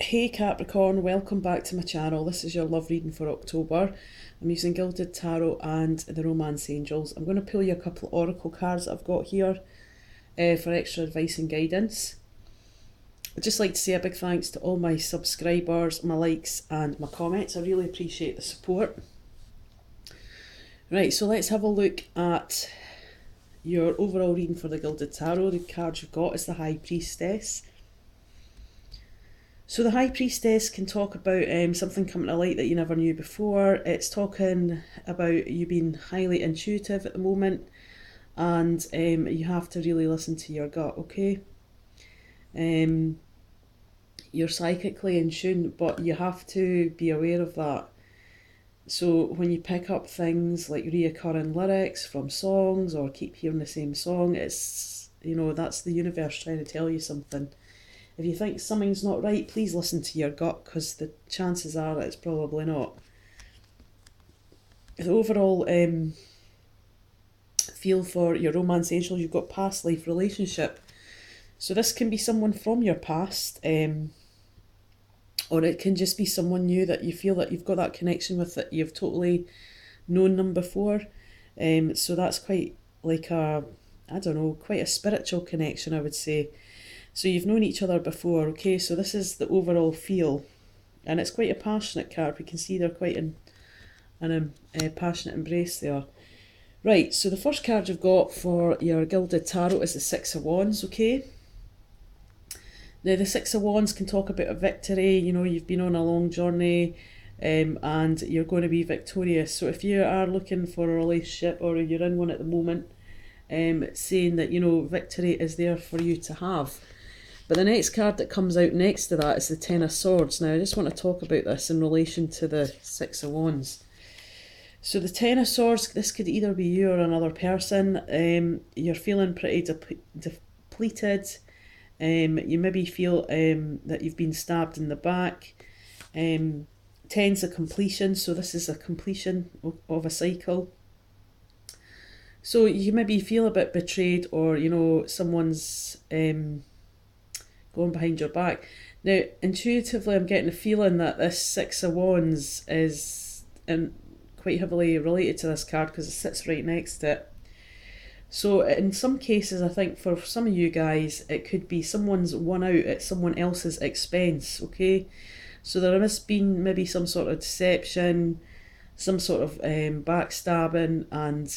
Hey Capricorn, welcome back to my channel. This is your love reading for October. I'm using Gilded Tarot and the Romance Angels. I'm going to pull you a couple of oracle cards that I've got here for extra advice and guidance. I'd just like to say a big thanks to all my subscribers, my likes and my comments. I really appreciate the support. Right, so let's have a look at your overall reading for the Gilded Tarot. The card you've got is the High Priestess. So the High Priestess can talk about something coming to light that you never knew before. It's talking about you being highly intuitive at the moment, and you have to really listen to your gut, okay? You're psychically in tune, but you have to be aware of that. So when you pick up things like reoccurring lyrics from songs or keep hearing the same song, it's, that's the universe trying to tell you something. If you think something's not right, please listen to your gut, because the chances are that it's probably not. The overall feel for your romance angel, you've got past life relationship. So this can be someone from your past, or it can just be someone new that you feel that you've got that connection with, that you've totally known them before. So that's quite like quite a spiritual connection, I would say. So you've known each other before, okay? So this is the overall feel. And it's quite a passionate card. We can see they're quite in a passionate embrace there. Right, so the first card you've got for your Gilded Tarot is the Six of Wands, okay? Now the Six of Wands can talk about a victory. You've been on a long journey and you're going to be victorious. So if you are looking for a relationship, or you're in one at the moment, saying that, victory is there for you to have. But the next card that comes out next to that is the Ten of Swords. Now, I just want to talk about this in relation to the Six of Wands. So the Ten of Swords, this could either be you or another person. You're feeling pretty depleted. You maybe feel that you've been stabbed in the back. Ten's a completion, so this is a completion of a cycle. So you maybe feel a bit betrayed, or, someone's going behind your back. Now, intuitively, I'm getting a feeling that this Six of Wands is quite heavily related to this card, because it sits right next to it. So in some cases, I think for some of you guys, it could be someone's won out at someone else's expense, okay? So there must be maybe some sort of deception, some sort of backstabbing, and,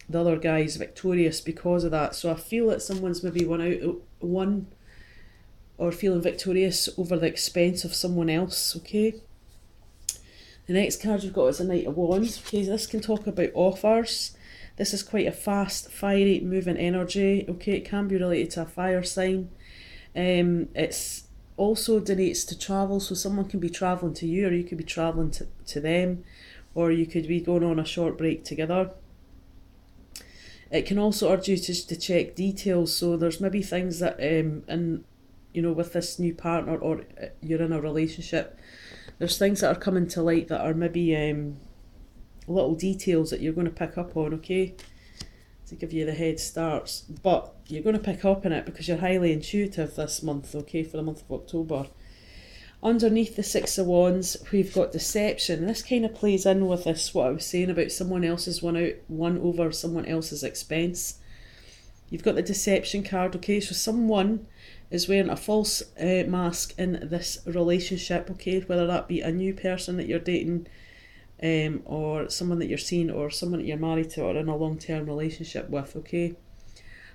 the other guy's victorious because of that. So I feel that someone's maybe won or feeling victorious over the expense of someone else, okay? The next card you've got is the Knight of Wands. Okay, this can talk about offers. This is quite a fast, fiery, moving energy, okay? It can be related to a fire sign. It's also donates to travel, so someone can be travelling to you, or you could be travelling to them, or you could be going on a short break together. It can also urge you to check details, so there's maybe things that with this new partner, or you're in a relationship, there's things that are coming to light that are maybe little details that you're going to pick up on, okay, to give you the head starts. But you're going to pick up on it because you're highly intuitive this month, okay, for the month of October. Underneath the Six of Wands, we've got deception. And this kind of plays in with this, what I was saying about someone else's won over someone else's expense. You've got the deception card, okay, so someone is wearing a false mask in this relationship, okay, whether that be a new person that you're dating, or someone that you're seeing, or someone that you're married to or in a long-term relationship with, okay.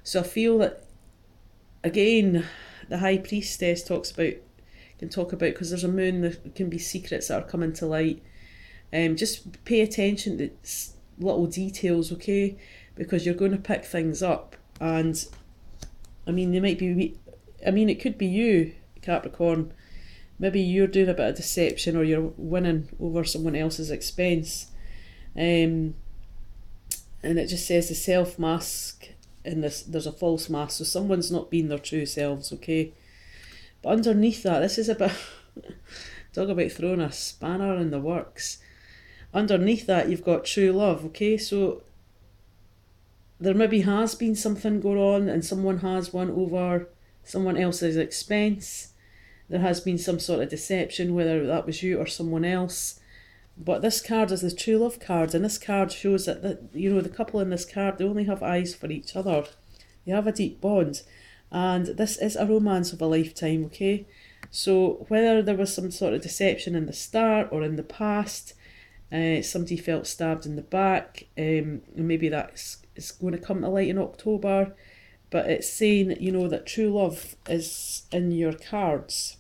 So I feel that, again, the High Priestess can talk about, because there's a moon, there can be secrets that are coming to light. Just pay attention to little details, okay, because you're going to pick things up. And it could be you, Capricorn. Maybe you're doing a bit of deception, or you're winning over someone else's expense. And it just says the self mask, and there's a false mask, so someone's not being their true selves, okay? But underneath that, this is about talk about throwing a spanner in the works. Underneath that, you've got true love, okay? So there maybe has been something going on, and someone has won over someone else's expense. there has been some sort of deception, whether that was you or someone else. But this card is the true love card, and this card shows that the couple in this card, they only have eyes for each other. They have a deep bond, and this is a romance of a lifetime, okay? So whether there was some sort of deception in the start or in the past, somebody felt stabbed in the back, and maybe that's going to come to light in October, but it's saying, that true love is in your cards.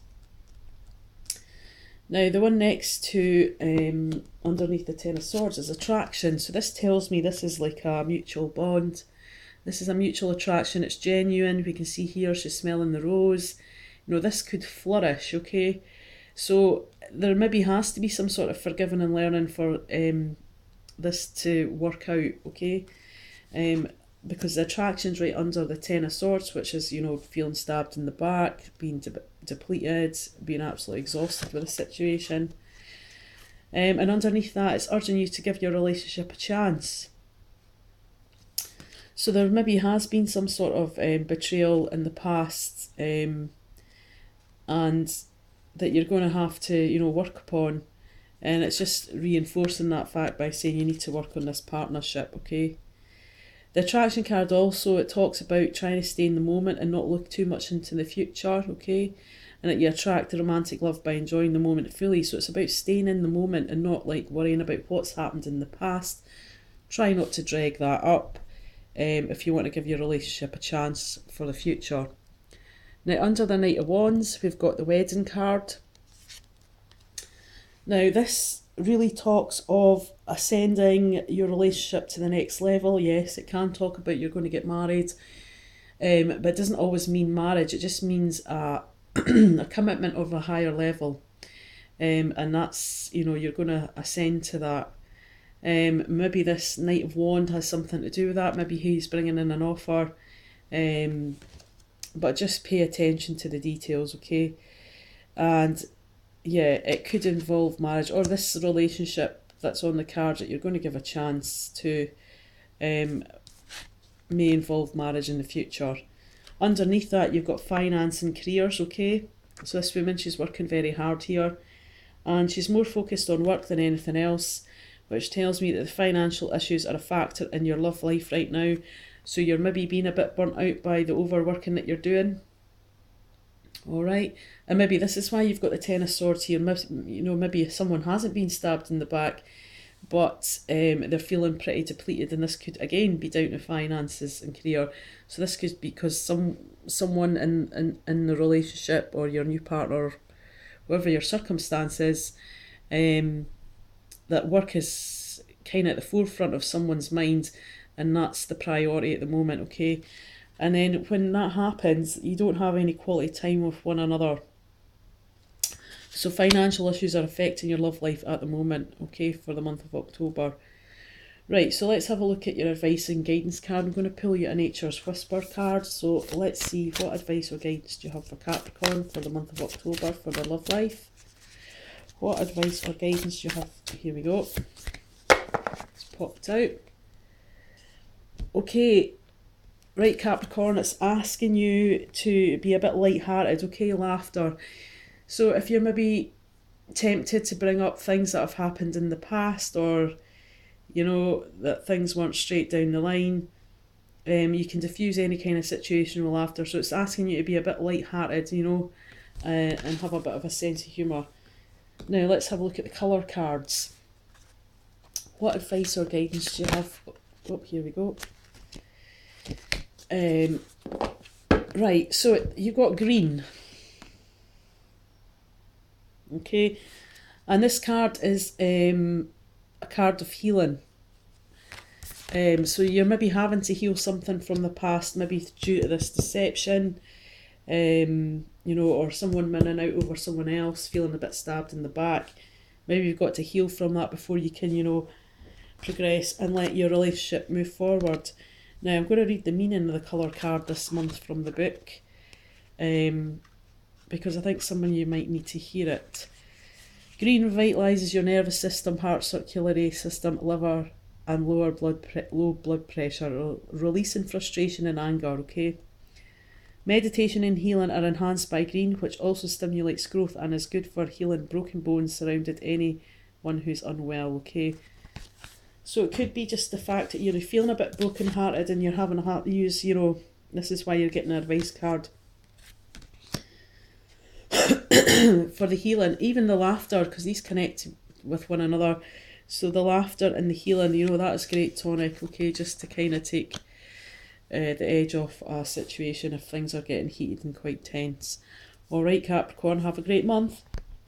Now, the one next to, underneath the Ten of Swords is attraction. So this tells me this is like a mutual bond. This is a mutual attraction. It's genuine. We can see here she's smelling the rose. This could flourish, okay? So there maybe has to be some sort of forgiving and learning for this to work out, okay? Because the attraction's right under the Ten of Swords, which is, feeling stabbed in the back, being depleted, being absolutely exhausted with the situation. And underneath that, it's urging you to give your relationship a chance. So there maybe has been some sort of betrayal in the past, and that you're going to have to, work upon. And it's just reinforcing that fact by saying you need to work on this partnership, okay? The attraction card also, it talks about trying to stay in the moment and not look too much into the future, okay? And that you attract the romantic love by enjoying the moment fully. So it's about staying in the moment and not like worrying about what's happened in the past. Try not to drag that up if you want to give your relationship a chance for the future. Now, under the Knight of Wands, we've got the wedding card. Now, this really talks of ascending your relationship to the next level. Yes, it can talk about you're going to get married, but it doesn't always mean marriage. It just means a commitment of a higher level, and that's, you're going to ascend to that. Maybe this Knight of Wands has something to do with that. Maybe he's bringing in an offer, but just pay attention to the details, okay? And yeah, it could involve marriage, or this relationship that's on the card that you're going to give a chance to may involve marriage in the future. Underneath that, you've got finance and careers, okay? So this woman, she's working very hard here, and she's more focused on work than anything else, which tells me that the financial issues are a factor in your love life right now. So you're maybe being a bit burnt out by the overworking that you're doing. All right, and maybe this is why you've got the Ten of Swords here. Maybe someone hasn't been stabbed in the back, but they're feeling pretty depleted, and this could again be down to finances and career. So this could be because someone in the relationship, or your new partner, whatever your circumstances, that work is kind of at the forefront of someone's mind, and that's the priority at the moment, okay? And then when that happens, you don't have any quality time with one another. So financial issues are affecting your love life at the moment, okay, for the month of October. Right, so let's have a look at your advice and guidance card. I'm going to pull you a Nature's Whisper card. So let's see, what advice or guidance do you have for Capricorn for the month of October for their love life? What advice or guidance do you have? Here we go. It's popped out. Okay. Right, Capricorn, it's asking you to be a bit light-hearted, okay? Laughter. So if you're maybe tempted to bring up things that have happened in the past, or, that things weren't straight down the line, you can diffuse any kind of situation with laughter. So it's asking you to be a bit light-hearted, and have a bit of a sense of humour. Now, let's have a look at the colour cards. What advice or guidance do you have? Oh, here we go. Right, so you've got green. Okay, and this card is a card of healing. So you're maybe having to heal something from the past, maybe due to this deception, or someone winning out over someone else, feeling a bit stabbed in the back. Maybe you've got to heal from that before you can, progress and let your relationship move forward. Now, I'm going to read the meaning of the colour card this month from the book, because I think some of you might need to hear it. Green revitalises your nervous system, heart circulatory system, liver, and low blood pressure, releasing frustration and anger, okay? Meditation and healing are enhanced by green, which also stimulates growth and is good for healing broken bones surrounded anyone who's unwell, okay? So it could be just the fact that you're feeling a bit broken-hearted and you're having a hard use, you know, this is why you're getting an advice card for the healing. Even the laughter, because these connect with one another. So the laughter and the healing, you know, that is great tonic, okay, just to kind of take the edge off a situation if things are getting heated and quite tense. Alright, Capricorn, have a great month.